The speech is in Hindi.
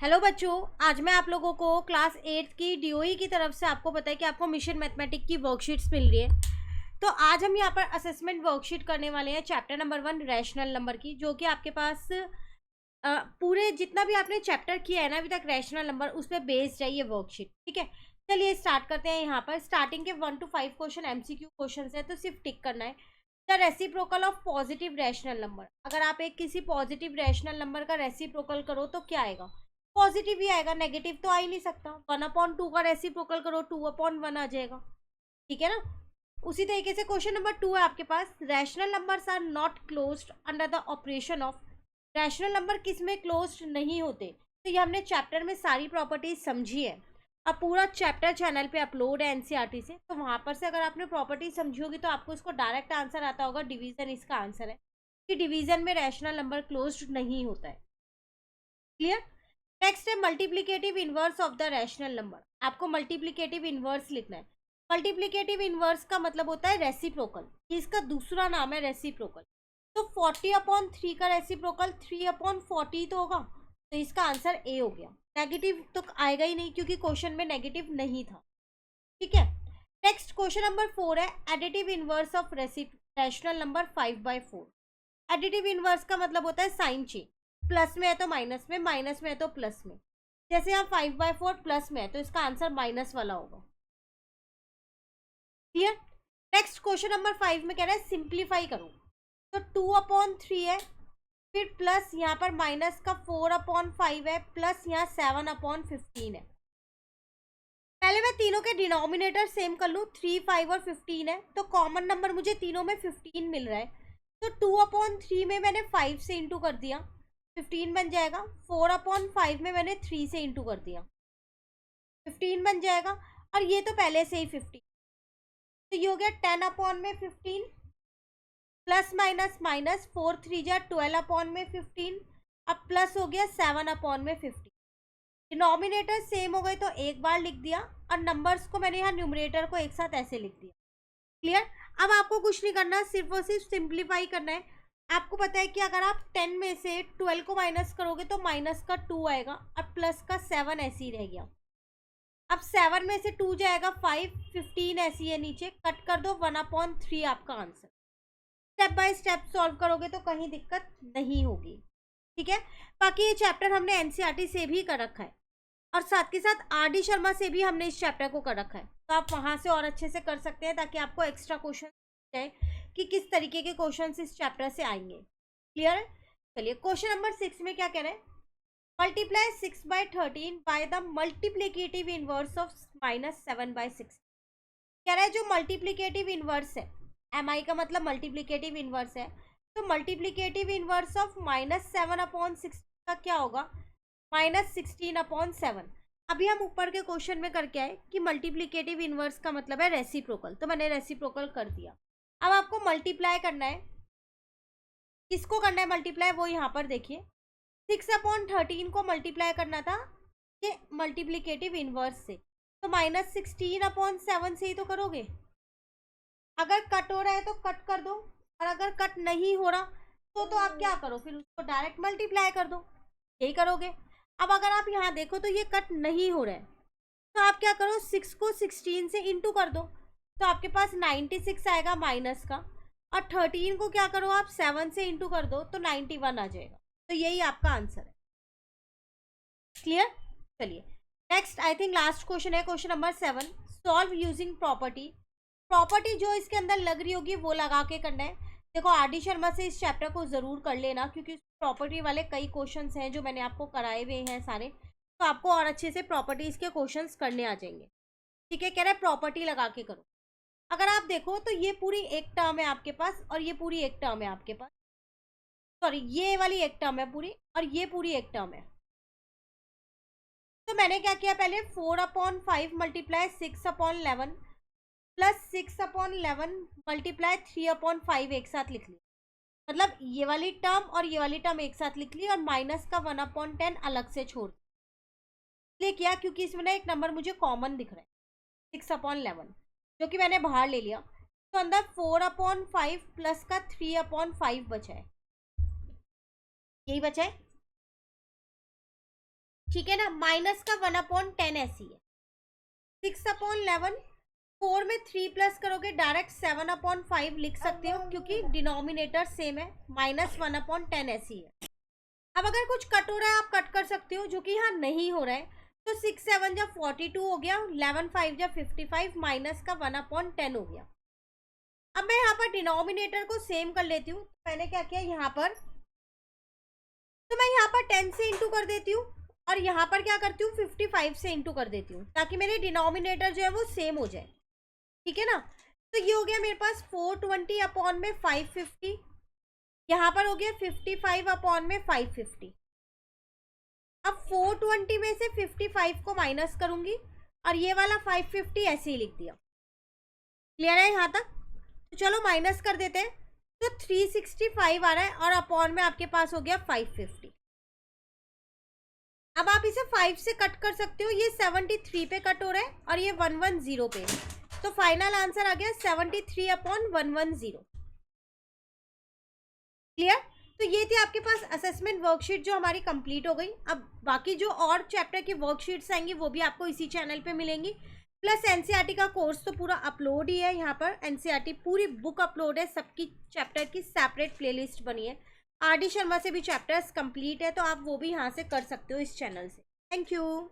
हेलो बच्चों, आज मैं आप लोगों को क्लास 8 की डीओई की तरफ से आपको पता है कि आपको मिशन मैथमेटिक की वर्कशीट्स मिल रही है। तो आज हम यहाँ पर असेसमेंट वर्कशीट करने वाले हैं चैप्टर नंबर 1 रैशनल नंबर की, जो कि आपके पास पूरे जितना भी आपने चैप्टर किया है ना अभी तक रैशनल नंबर, उस पर बेस्ड है ये वर्कशीट। ठीक है, चलिए स्टार्ट करते हैं। यहाँ पर स्टार्टिंग के 1 to 5 क्वेश्चन एमसीक्यू क्वेश्चन है, तो सिर्फ टिक करना है। The reciprocal of positive rational number. अगर आप एक किसी पॉजिटिव रैशनल नंबर का रेसिप्रोकल करो तो क्या आएगा? पॉजिटिव ही आएगा, नेगेटिव तो आ ही नहीं सकता। 1/2 का रेसिप्रोकल करो 2/1 आ जाएगा। ठीक है ना। उसी तरीके से क्वेश्चन नंबर 2 है आपके पास, rational numbers are not closed under the operation of. Rational number किस में क्लोज्ड नहीं होते? तो ये हमने चैप्टर में सारी प्रॉपर्टीज समझी है। अब पूरा चैप्टर चैनल पे अपलोड है एनसीईआरटी से, तो वहां पर से अगर आपने प्रॉपर्टी समझी होगी तो आपको इसको डायरेक्ट आंसर आता होगा। डिवीजन इसका आंसर है कि डिवीजन में रैशनल नंबर क्लोज्ड नहीं होता है। क्लियर। नेक्स्ट है multiplicative inverse of the rational number. आपको मल्टीप्लीकेटिव इनवर्स लिखना है। मल्टीप्लीकेटिव इनवर्स का मतलब होता है रेसिप्रोकल, इसका दूसरा नाम है रेसिप्रोकल। तो 40/3 का रेसिप्रोकल 3/40 तो होगा, तो इसका आंसर ए हो गया। नेगेटिव तो आएगा ही नहीं क्योंकि क्वेश्चन में नेगेटिव नहीं था। ठीक है। नेक्स्ट क्वेश्चन नंबर 4 है additive inverse of rational number 5/4। Additive inverse का मतलब होता है साइन चेंज, प्लस में है तो माइनस में, माइनस में है तो प्लस में। जैसे यहाँ 5/4 प्लस में है तो इसका आंसर माइनस वाला होगा। क्लियर। नेक्स्ट क्वेश्चन नंबर 5 में कह रहा है सिंप्लीफाई करो। तो 2/3 है, फिर प्लस यहाँ पर माइनस का 4/5 है, प्लस यहाँ 7/15 है। पहले मैं तीनों के डिनोमिनेटर सेम कर लूँ। 3, 5 और 15 है, तो कॉमन नंबर मुझे तीनों में 15 मिल रहा है। तो 2/3 में मैंने 5 से इंटू कर दिया, 15 बन जाएगा। 4/5 में मैंने 3 से इंटू कर दिया, 15 बन जाएगा। और ये तो पहले से ही 15, तो ये हो गया 10/15 प्लस माइनस माइनस 4 3 जा 12/15। अब प्लस हो गया 7/15। डिनोमिनेटर सेम हो गए तो एक बार लिख दिया, और नंबर्स को मैंने यहाँ न्यूमरेटर को एक साथ ऐसे लिख दिया। क्लियर। अब आपको कुछ नहीं करना, सिर्फ और सिर्फ सिंप्लीफाई करना है। आपको पता है कि अगर आप 10 में से 12 को माइनस करोगे तो माइनस का 2 आएगा और प्लस का 7 ऐसे ही रह गया। अब 7 में से 2 जाएगा 5, 15 ऐसी है नीचे, कट कर दो 1/3 आपका answer. Step by step solve करोगे तो कहीं दिक्कत नहीं होगी। ठीक है। बाकी ये चैप्टर हमने एनसीईआरटी से भी कर रखा है, और साथ के साथ आर.डी. शर्मा से भी हमने इस चैप्टर को कर रखा है, तो आप वहां से और अच्छे से कर सकते हैं ताकि आपको एक्स्ट्रा क्वेश्चन जाए कि किस तरीके के क्वेश्चन इस चैप्टर से आएंगे। क्लियर है। चलिए क्वेश्चन नंबर 6 में क्या कह रहे हैं, multiply 6/13 by the multiplicative inverse of -7/6। कह रहा है जो मल्टीप्लीकेटिव इनवर्स है, MI का मतलब मल्टीप्लीकेटिव इनवर्स है, तो मल्टीप्लीकेटिव इनवर्स ऑफ -7/6 का क्या होगा? -16/7। अभी हम ऊपर के क्वेश्चन में करके आए कि मल्टीप्लीकेटिव इनवर्स का मतलब है रेसिप्रोकल, तो मैंने रेसिप्रोकल कर दिया। अब आपको मल्टीप्लाई करना है। किसको करना है मल्टीप्लाई, वो यहाँ पर देखिए। 6/13 को मल्टीप्लाई करना था ये मल्टीप्लीकेटिव इनवर्स से, तो -16/7 से ही तो करोगे। अगर कट हो रहा है तो कट कर दो, और अगर कट नहीं हो रहा तो आप क्या करो, फिर उसको डायरेक्ट मल्टीप्लाई कर दो, यही करोगे। अब अगर आप यहाँ देखो तो ये कट नहीं हो रहा है, तो आप क्या करो, 6 को 16 से इंटू कर दो, तो आपके पास 96 आएगा माइनस का। और 13 को क्या करो आप 7 से इंटू कर दो, तो 91 आ जाएगा। तो यही आपका आंसर है। क्लियर। चलिए next, I think last question है, question number 7, solve using property. Property जो इसके अंदर लग रही होगी वो लगा के करना है। देखो आर.डी. शर्मा से इस चैप्टर को जरूर कर लेना, क्योंकि प्रॉपर्टी वाले कई क्वेश्चंस हैं जो मैंने आपको कराए हुए हैं सारे, तो आपको और अच्छे से प्रॉपर्टीज के क्वेश्चंस करने आ जाएंगे। ठीक है, कह रहा है प्रॉपर्टी लगा के करो। अगर आप देखो तो ये पूरी एक टर्म है आपके पास, और ये पूरी एक टर्म है आपके पास, सॉरी ये वाली एक टर्म है पूरी, और ये पूरी एक टर्म है। तो मैंने क्या किया, पहले 4/5 मल्टीप्लाई 6/11 प्लस 6/11 मल्टीप्लाई 3/5 एक साथ लिख लिया। मतलब ये वाली टर्म और ये वाली टर्म एक साथ लिख ली, और माइनस का 1/10 अलग से छोड़ इसलिए किया क्योंकि इसमें ना एक नंबर मुझे कॉमन दिख रहा है 6/11, जो कि मैंने बाहर ले लिया। तो अंदर 4/5 प्लस का 3/5 बचा है, यही बचा है। ठीक है ना, माइनस का 1/10 ऐसी है। 6/11, 4 में 3 प्लस करोगे डायरेक्ट 7/5 लिख सकते हो क्योंकि डिनोमिनेटर सेम है, -1/10 ऐसी है। अब अगर कुछ कट हो रहा है आप कट कर सकते हो, जो कि यहाँ नहीं हो रहा है, तो 6 7 जा 42 हो गया, 11 5 जा 55, माइनस का 1/10 हो गया। अब मैं यहाँ पर डिनोमिनेटर को सेम कर लेती हूँ। मैंने क्या किया यहाँ पर, तो मैं यहाँ पर 10 से इंटू कर देती हूँ और यहाँ पर क्या करती हूँ 55 से इंटू कर देती हूँ, ताकि मेरे डिनोमिनेटर जो है वो सेम हो जाए। ठीक है ना, तो ये हो गया मेरे पास 420 अपॉन में 550, यहाँ पर हो गया 55 अपॉन में 550। अब 420 में से 55 को माइनस करूंगी और ये वाला 550 ऐसे ही लिख दिया। क्लियर है यहाँ तक? तो चलो माइनस कर देते हैं, तो 365 आ रहा है और अपॉन में आपके पास हो गया 550। अब आप इसे 5 से कट कर सकते हो, ये 73 पे कट हो रहा है और ये 110 पे, तो फाइनल आंसर आ गया 73/110। क्लियर? तो ये थी आपके पास असेसमेंट वर्कशीट जो हमारी कंप्लीट हो गई। अब बाकी जो और चैप्टर की वर्कशीट्स आएंगी वो भी आपको इसी चैनल पे मिलेंगी, प्लस एनसीईआरटी का कोर्स तो पूरा अपलोड ही है। यहाँ पर एनसीईआरटी पूरी बुक अपलोड है, सबकी चैप्टर की सेपरेट प्लेलिस्ट बनी है। आर डी शर्मा से भी चैप्टर्स कंप्लीट है, तो आप वो भी यहाँ से कर सकते हो इस चैनल से। Thank you.